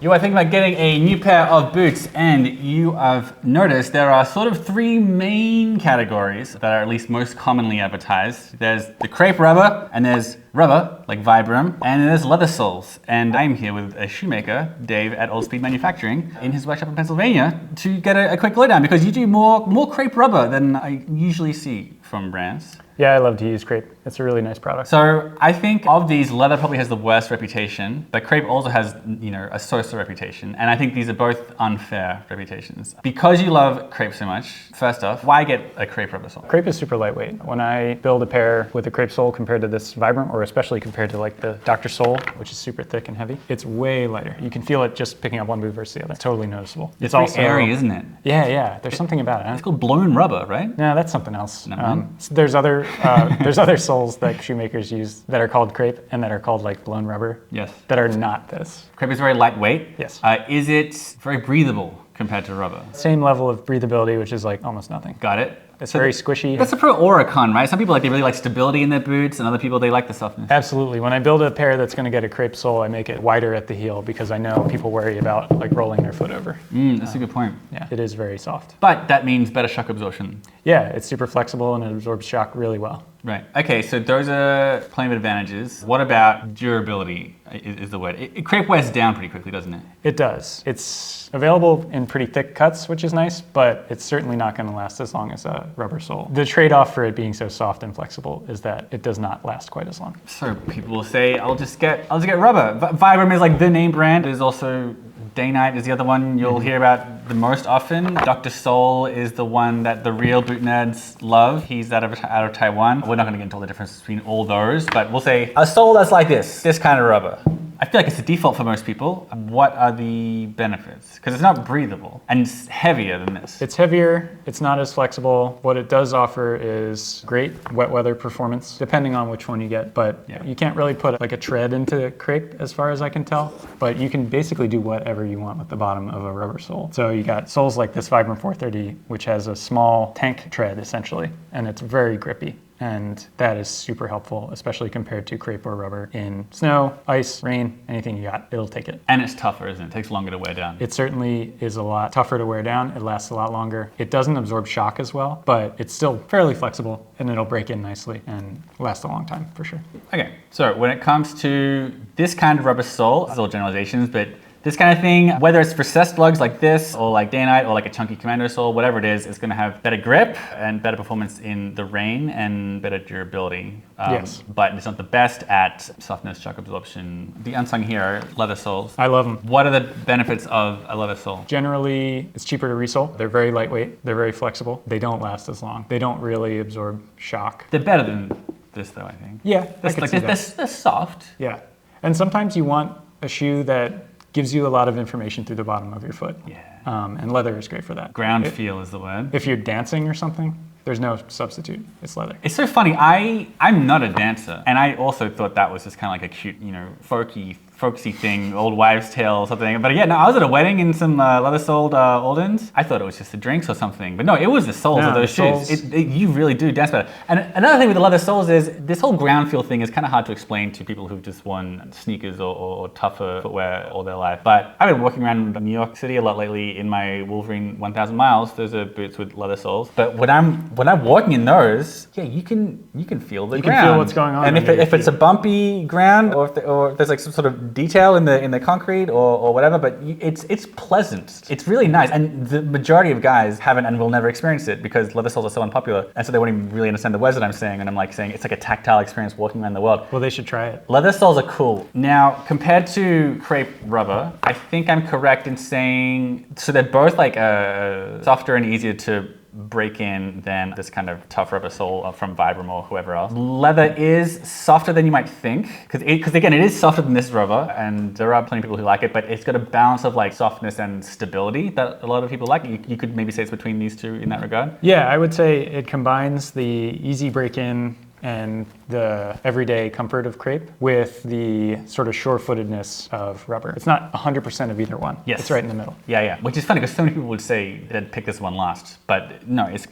You are thinking about getting a new pair of boots, and you have noticed there are sort of three main categories that are at least most commonly advertised. There's the crepe rubber, and there's rubber, like Vibram, and there's leather soles. And I'm here with a shoemaker, Dave, at Old Speed Manufacturing, in his workshop in Pennsylvania, to get a quick lowdown, because you do more crepe rubber than I usually see from brands. Yeah, I love to use crepe. It's a really nice product. So I think of these, leather probably has the worst reputation, but crepe also has, a so-so reputation. And I think these are both unfair reputations. Because you love crepe so much, first off, why get a crepe rubber sole? Crepe is super lightweight. When I build a pair with a crepe sole compared to this Vibram, or especially compared to like the Dr. Sole, which is super thick and heavy, it's way lighter. You can feel it just picking up one boot versus the other. It's totally noticeable. It's also airy, isn't it? Yeah. There's something about it. It's called blown rubber, right? No, that's something else. So there's other soles that shoemakers use that are called crepe and that are called like blown rubber. Yes. That are not this. Crepe is very lightweight. Yes. Is it very breathable compared to rubber? Same level of breathability, which is like almost nothing. Got it. It's very squishy. That's a pro or a con, right? Some people they really like stability in their boots, and other people they like the softness. Absolutely. When I build a pair that's going to get a crepe sole, I make it wider at the heel because I know people worry about like rolling their foot over. That's a good point. Yeah, it is very soft. But that means better shock absorption. Yeah, it's super flexible and it absorbs shock really well. Right. Okay, so those are plenty of advantages. What about durability is the word? Crepe wears down pretty quickly, doesn't it? It does. It's available in pretty thick cuts, which is nice, but it's certainly not going to last as long as a rubber sole. The trade-off for it being so soft and flexible is that it does not last quite as long. So people will say, I'll just get rubber. Vibram is like the name brand. There's also Dainite is the other one you'll hear about the most often. Dr. Sole is the one that the real boot nerds love. He's out of Taiwan. We're not going to get into all the difference between all those, but we'll say a sole that's like this kind of rubber. I feel like it's the default for most people. What are the benefits? Because it's not breathable and it's heavier than this. It's heavier, it's not as flexible. What it does offer is great wet weather performance, depending on which one you get. But you can't really put like a tread into crepe as far as I can tell. But you can basically do whatever you want with the bottom of a rubber sole. So you got soles like this Vibram 430, which has a small tank tread essentially, and it's very grippy. And that is super helpful, especially compared to crepe or rubber in snow, ice, rain, anything you got, it'll take it. And it's tougher, isn't it? It takes longer to wear down. It certainly is a lot tougher to wear down. It lasts a lot longer. It doesn't absorb shock as well, but it's still fairly flexible and it'll break in nicely and last a long time for sure. Okay, so when it comes to this kind of rubber sole, it's all generalizations, but this kind of thing, whether it's for cessed lugs like this, or like Dainite, or like a chunky commando sole, whatever it is, it's going to have better grip and better performance in the rain and better durability. Yes. But it's not the best at softness, shock absorption. The unsung hero, leather soles. I love them. What are the benefits of a leather sole? Generally, it's cheaper to resole. They're very lightweight. They're very flexible. They don't last as long. They don't really absorb shock. They're better than this, though, I think. Yeah, they're soft. Yeah, and sometimes you want a shoe that gives you a lot of information through the bottom of your foot. Yeah. And leather is great for that. Ground feel is the word. If you're dancing or something, there's no substitute. It's leather. It's so funny. I'm not a dancer, and I also thought that was just kind of like a cute, folksy thing, old wives' tale or something. But yeah, no, I was at a wedding in some leather-soled Oldens. I thought it was just the drinks or something, but no, it was the soles of those shoes. You really do dance better. And another thing with the leather soles is this whole ground feel thing is kind of hard to explain to people who've just worn sneakers or tougher footwear all their life. But I've been walking around New York City a lot lately in my Wolverine 1000 miles. Those are boots with leather soles. But when I'm walking in those, yeah, you can feel the ground. You can feel what's going on. And if it's a bumpy ground or if there's like some sort of detail in the concrete or whatever, but it's pleasant. It's really nice, and the majority of guys haven't and will never experience it because leather soles are so unpopular, and so they won't even really understand the words that I'm saying. And I'm like saying it's like a tactile experience walking around the world. Well, they should try it. Leather soles are cool. Now, compared to crepe rubber, I think I'm correct in saying so they're both like softer and easier to break in than this kind of tough rubber sole from Vibram or whoever else. Leather is softer than you might think, because again, it is softer than this rubber, and there are plenty of people who like it, but it's got a balance of like softness and stability that a lot of people like. You could maybe say it's between these two in that regard. Yeah, I would say it combines the easy break-in and the everyday comfort of crepe with the sort of sure-footedness of rubber. It's not 100% of either one. Yes. It's right in the middle. Yeah. Which is funny because so many people would say they'd pick this one last, but no, it's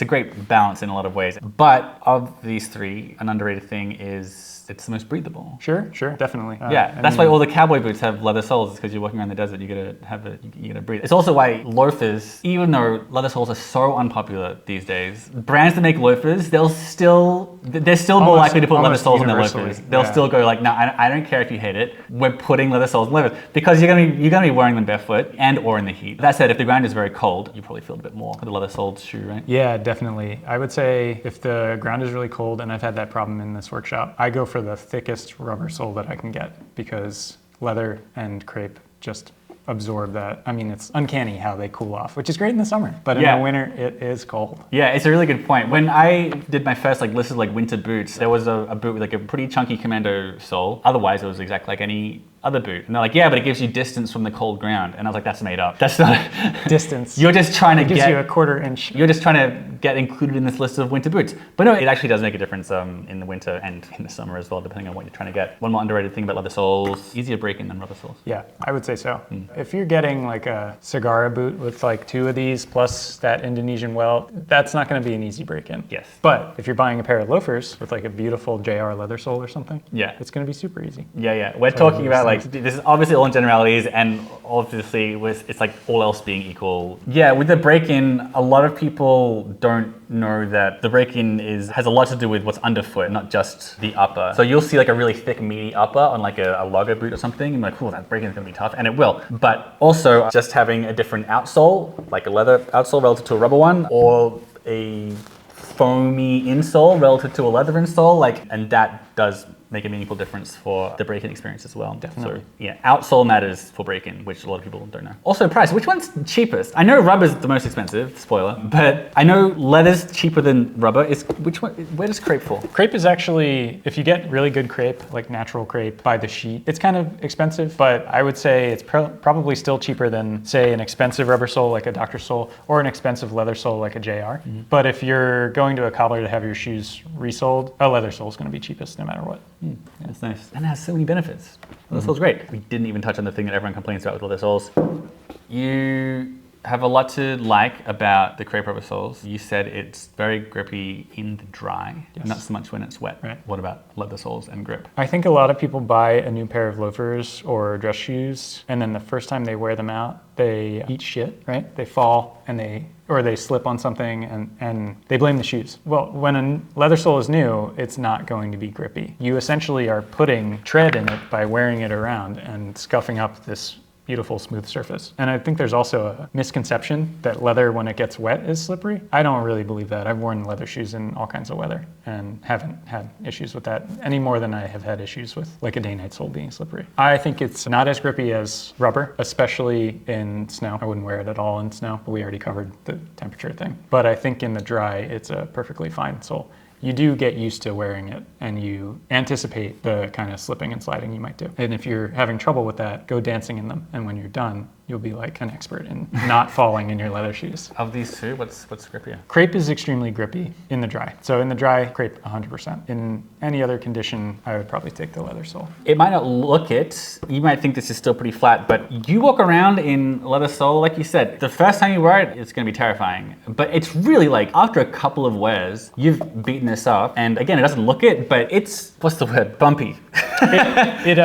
a great balance in a lot of ways. But of these three, an underrated thing is it's the most breathable. Sure, definitely. Yeah, that's why all the cowboy boots have leather soles, because you're walking around the desert, you gotta breathe. It's also why loafers, even though leather soles are so unpopular these days, brands that make loafers, they're still more likely to put leather soles on their loafers. They'll still go like, no, I don't care if you hate it, we're putting leather soles on loafers, because you're gonna be wearing them barefoot and or in the heat. That said, if the ground is very cold, you probably feel a bit more with a leather soled shoe, right? Yeah, definitely. I would say if the ground is really cold, and I've had that problem in this workshop, I go for the thickest rubber sole that I can get, because leather and crepe just absorb that. I mean, it's uncanny how they cool off, which is great in the summer, but in the winter it is cold. Yeah, it's a really good point. When I did my first listed winter boots, there was a boot with a pretty chunky commando sole. Otherwise, it was exactly like any other boot. And they're like, yeah, but it gives you distance from the cold ground. And I was like, that's made up. That's not distance. You're just trying to gives you a 1/4 inch. You're just trying to get included in this list of winter boots. But no, it actually does make a difference in the winter and in the summer as well, depending on what you're trying to get. One more underrated thing about leather soles, easier break-in than rubber soles. Yeah, I would say so. If you're getting a Sagara boot with 2 of these plus that Indonesian welt, that's not going to be an easy break-in. Yes. But if you're buying a pair of loafers with a beautiful JR leather sole or something, it's going to be super easy. Yeah. We're talking about this is obviously all in generalities, and obviously it's all else being equal. Yeah, with the break-in, a lot of people don't know that the break-in has a lot to do with what's underfoot, not just the upper. So you'll see a really thick, meaty upper on a logger boot or something, and you're like, cool, that break-in is going to be tough, and it will. But also just having a different outsole, like a leather outsole relative to a rubber one, or a foamy insole relative to a leather insole, and that does make a meaningful difference for the break-in experience as well. Definitely. So yeah, outsole matters for break-in, which a lot of people don't know. Also price, which one's cheapest? I know rubber's the most expensive, spoiler, but I know leather's cheaper than rubber. Where does crepe fall? Crepe is actually, if you get really good crepe, like natural crepe by the sheet, it's kind of expensive, but I would say it's probably still cheaper than, say, an expensive rubber sole like a Dr. Sole, or an expensive leather sole like a JR. But if you're going to a cobbler to have your shoes resoled, a leather sole is going to be cheapest no matter what. That's nice. And it has so many benefits. Leather sole's great. We didn't even touch on the thing that everyone complains about with leather soles. You have a lot to like about the crepe rubber soles. You said it's very grippy in the dry, not so much when it's wet. Right. What about leather soles and grip? I think a lot of people buy a new pair of loafers or dress shoes, and then the first time they wear them out, they eat shit, right? They fall and they slip on something and they blame the shoes. Well, when a leather sole is new, it's not going to be grippy. You essentially are putting tread in it by wearing it around and scuffing up this beautiful smooth surface. And I think there's also a misconception that leather, when it gets wet, is slippery. I don't really believe that. I've worn leather shoes in all kinds of weather and haven't had issues with that any more than I have had issues with a Dainite sole being slippery. I think it's not as grippy as rubber, especially in snow. I wouldn't wear it at all in snow, but we already covered the temperature thing. But I think in the dry, it's a perfectly fine sole. You do get used to wearing it and you anticipate the kind of slipping and sliding you might do. And if you're having trouble with that, go dancing in them. And when you're done, you'll be an expert in not falling in your leather shoes. Of these two, what's grippier? Crepe is extremely grippy in the dry. So in the dry, crepe 100%. In any other condition, I would probably take the leather sole. It might not look it. You might think this is still pretty flat, but you walk around in leather sole, like you said, the first time you wear it, it's going to be terrifying. But it's really after a couple of wears, you've beaten this up. And again, it doesn't look it, but it's, what's the word? Bumpy. it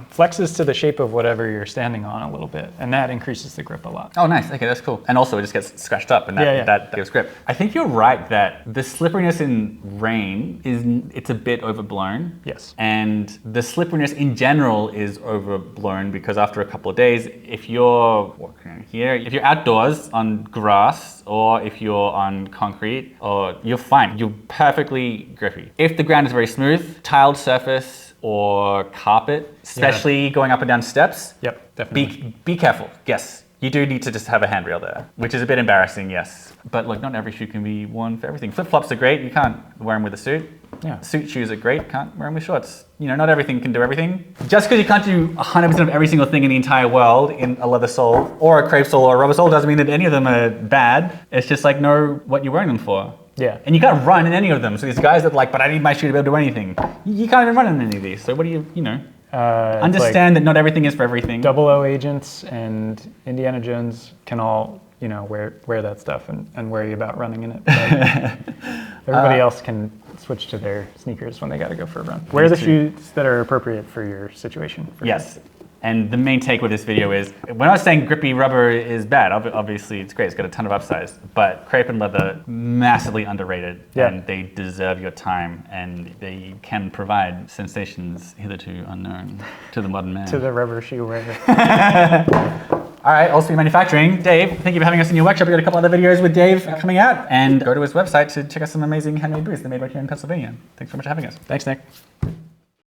flexes to the shape of whatever you're standing on a little bit. And that increases the grip a lot. Oh, nice. Okay, that's cool. And also it just gets scratched up and that gives grip. I think you're right that the slipperiness in rain it's a bit overblown. Yes. And the slipperiness in general is overblown because after a couple of days, if you're walking here, if you're outdoors on grass or if you're on concrete, you're fine. You're perfectly grippy. If the ground is very smooth, tiled surface or carpet, especially going up and down steps. Yep, definitely. Be careful. Yes, you do need to just have a handrail there, which is a bit embarrassing, yes. But not every shoe can be worn for everything. Flip-flops are great. You can't wear them with a suit. Yeah. Suit shoes are great. Can't wear them with shorts. Not everything can do everything. Just because you can't do 100% of every single thing in the entire world in a leather sole or a crepe sole or a rubber sole doesn't mean that any of them are bad. It's just know what you're wearing them for. Yeah. And you can't run in any of them. So these guys that but I need my shoe to be able to do anything. You can't even run in any of these. So what do you understand that not everything is for everything. 00 agents and Indiana Jones can all, wear that stuff and worry about running in it. But everybody else can switch to their sneakers when they got to go for a run. Wear the shoes that are appropriate for your situation. Yes. And the main take with this video is, when I was saying grippy rubber is bad, obviously it's great, it's got a ton of upsides, but crepe and leather, massively underrated, and they deserve your time, and they can provide sensations hitherto unknown to the modern man. To the rubber shoe wearer. All right, Old Speed Manufacturing. Dave, thank you for having us in your workshop. We've got a couple other videos with Dave coming out, and go to his website to check out some amazing handmade boots they made right here in Pennsylvania. Thanks so much for having us. Thanks, Nick.